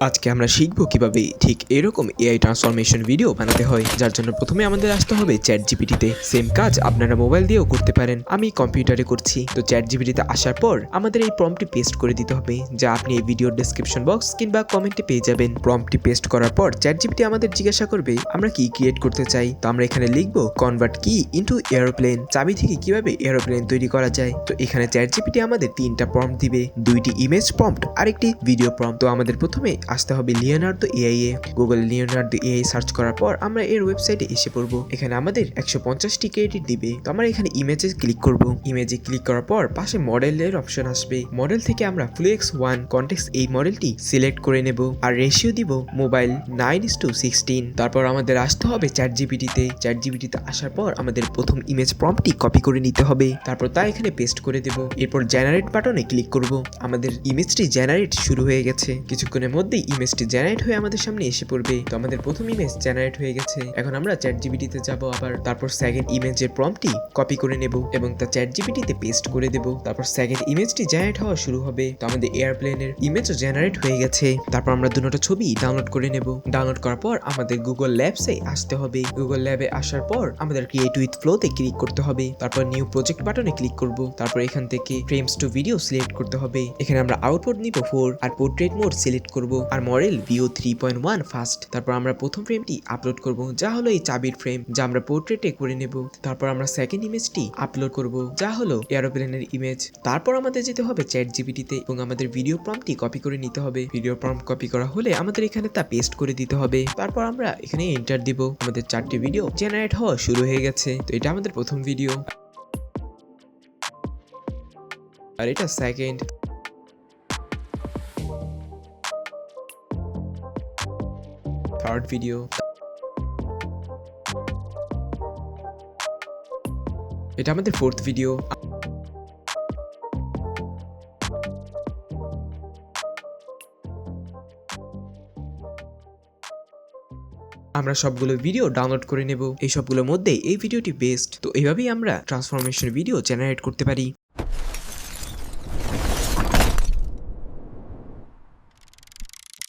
আজকে আমরা শিখবো কিভাবে ঠিক এরকম এআই ট্রান্সফরমেশন ভিডিও বানাতে হয়, যার জন্য প্রথমে আমাদের আসতে হবে চ্যাট জিপিটিতে। সেম কাজ আপনারা মোবাইল দিয়েও করতে পারেন, আমি কম্পিউটারে করছি। তো চ্যাট জিপিটিতে আসার পর আমাদের এই প্রম্পটটি পেস্ট করে দিতে হবে, যা আপনি এই ভিডিওর ডেসক্রিপশন বক্স কিংবা কমেন্টে পেয়ে যাবেন। প্রম্পটটি পেস্ট করার পর চ্যাট জিপিটি আমাদের জিজ্ঞাসা করবে আমরা কি ক্রিয়েট করতে চাই। তো আমরা এখানে লিখবো কনভার্ট কি ইনটু এরোপ্লেন, চাবি থেকে কিভাবে এরোপ্লেন তৈরি করা যায়। তো এখানে চ্যাট জিপিটি আমাদের তিনটা প্রম্পট দিবে, দুইটি ইমেজ প্রম্পট আর একটি ভিডিও প্রম্পট। তো আমাদের প্রথমে আসতে হবে লিওনার্দো এআই এ। গুগল লিওনার্দো এআই সার্চ করার পর আমরা এর ওয়েবসাইটে এসে পড়বো। এখানে আমাদের 150টি ক্রেডিট দিবে। তো আমরা এখানে ইমেজে ক্লিক করব। ইমেজে ক্লিক করার পর পাশে মডেলের অপশন আসবে। মডেল থেকে আমরা FluxOne কনটেক্সট এই মডেলটি সিলেক্ট করে নেব আর রেশিও দিব মোবাইল 9:16। তারপর আমাদের আসতে হবে চ্যাট জিপিটিতে। চ্যাট জিপিটিতে আসার পর আমাদের প্রথম ইমেজ প্রম্পটটি কপি করে নিতে হবে, তারপর তা এখানে পেস্ট করে দেব। এরপর জেনারেট বাটনে ক্লিক করব। আমাদের ইমেজটি জেনারেট শুরু হয়ে গেছে। কিছুক্ষণের মধ্যেই ইমেজটি জেনারেট হয়ে আমাদের সামনে এসে পড়বে। তো আমাদের প্রথম ইমেজ জেনারেট হয়ে গেছে। এখন আমরা চ্যাট জিপিটিতে যাব আবার, তারপর সেকেন্ড ইমেজের প্রম্পটটি কপি করে নেব এবং তা চ্যাট জিপিটিতে পেস্ট করে দেব। তারপর সেকেন্ড ইমেজটি জেনারেট হওয়া শুরু হবে। তো আমাদের এয়ারপ্লেনের ইমেজও জেনারেট হয়ে গেছে। তারপর আমরা দুটো ছবি ডাউনলোড করে নেব। ডাউনলোড করার পর আমাদের গুগল ল্যাবসে আসতে হবে। গুগল ল্যাবে আসার পর আমাদের ক্রিয়েট উইথ ফ্লোতে ক্লিক করতে হবে। তারপর নিউ প্রজেক্ট বাটনে ক্লিক করব। তারপর এখান থেকে ফ্রেমস টু ভিডিও সিলেক্ট করতে হবে। এখানে আমরা আউটপুট নিব 4 আর পোর্ট্রেট মোড সিলেক্ট করব আর মডেল ভিও 3.1 ফাস্ট। তারপর আমরা প্রথম ফ্রেমটি আপলোড করব, যা হলো এই চাবির ফ্রেম, যা আমরা পোর্ট্রেটে করে নেব। তারপর আমরা সেকেন্ড ইমেজটি আপলোড করব, যা হলো এরোপ্লেনের ইমেজ। তারপর আমাদের যেতে হবে চ্যাট জিপিটিতে এবং আমাদের ভিডিও প্রম্পটটি কপি করে নিতে হবে। ভিডিও প্রম্পট কপি করা হলে আমাদের এখানে তা পেস্ট করে দিতে হবে। তারপর আমরা এখানে এন্টার দিব। আমাদের 4টি ভিডিও জেনারেট হওয়া শুরু হয়ে গেছে। তো এটা আমাদের প্রথম ভিডিও আর এটা সেকেন্ড, থার্ড ভিডিও, এটা আমাদের ফোর্থ ভিডিও। আমরা সবগুলো ভিডিও ডাউনলোড করে নেব। এই সবগুলোর মধ্যে এই ভিডিওটি বেস্ট। তো এইভাবেই আমরা ট্রান্সফরমেশন ভিডিও জেনারেট করতে পারি।